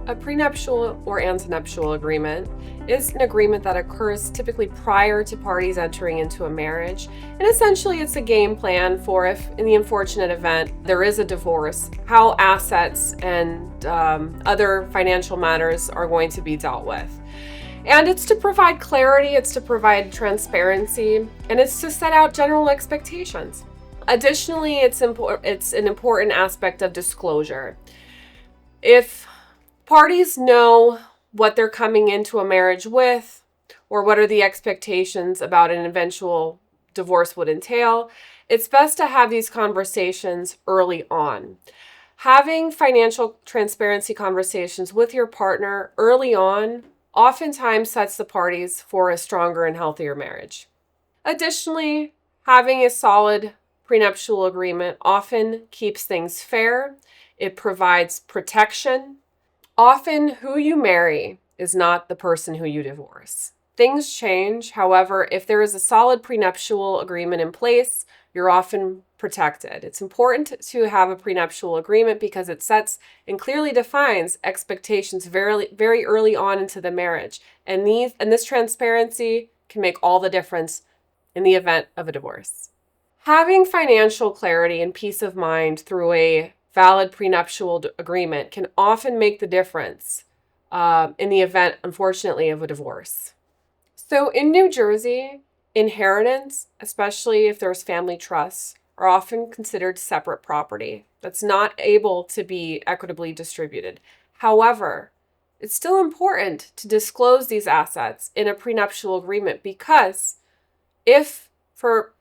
A prenuptial or antenuptial agreement is an agreement that occurs typically prior to parties entering into a marriage. And essentially, it's a game plan for if, in the unfortunate event, there is a divorce, how assets and other financial matters are going to be dealt with. And it's to provide clarity, it's to provide transparency, and it's to set out general expectations. Additionally, it's an important aspect of disclosure. If parties know what they're coming into a marriage with, or what are the expectations about an eventual divorce would entail, it's best to have these conversations early on. Having financial transparency conversations with your partner early on oftentimes sets the parties for a stronger and healthier marriage. Additionally, having a solid prenuptial agreement often keeps things fair. It provides protection. Often, who you marry is not the person who you divorce. Things change. However, if there is a solid prenuptial agreement in place, you're often protected. It's important to have a prenuptial agreement because it sets and clearly defines expectations very, very early on into the marriage. And this transparency can make all the difference in the event of a divorce. Having financial clarity and peace of mind through a valid prenuptial agreement can often make the difference in the event, unfortunately, of a divorce. So in New Jersey, inheritance, especially if there's family trusts, are often considered separate property that's not able to be equitably distributed. However, it's still important to disclose these assets in a prenuptial agreement because if for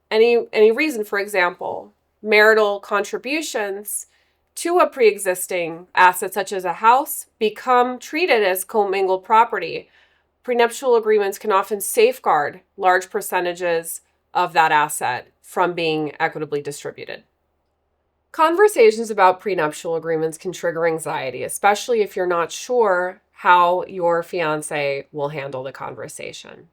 any reason, for example, marital contributions to a pre-existing asset such as a house become treated as commingled property, prenuptial agreements can often safeguard large percentages of that asset from being equitably distributed. Conversations about prenuptial agreements can trigger anxiety, especially if you're not sure how your fiancé will handle the conversation.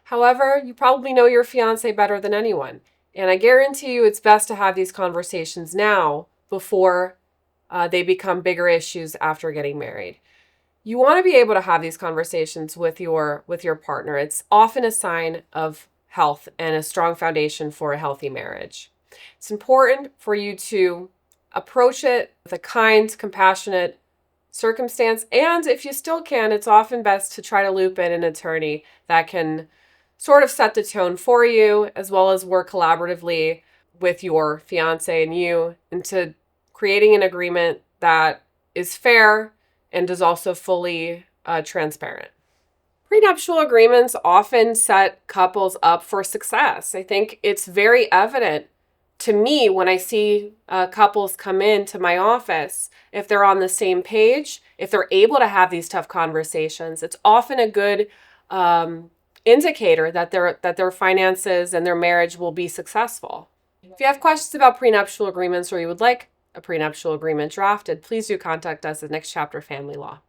However, you probably know your fiancé better than anyone, and I guarantee you it's best to have these conversations now before they become bigger issues after getting married. You want to be able to have these conversations with your partner. It's often a sign of health and a strong foundation for a healthy marriage. It's important for you to approach it with a kind, compassionate circumstance, and if you still can, it's often best to try to loop in an attorney that can sort of set the tone for you, as well as work collaboratively with your fiance and you into creating an agreement that is fair and is also fully transparent. Prenuptial agreements often set couples up for success. I think it's very evident to me when I see couples come into my office, if they're on the same page, if they're able to have these tough conversations, it's often a good indicator that their finances and their marriage will be successful. If you have questions about prenuptial agreements or you would like a prenuptial agreement drafted, please do contact us at Next Chapter Family Law.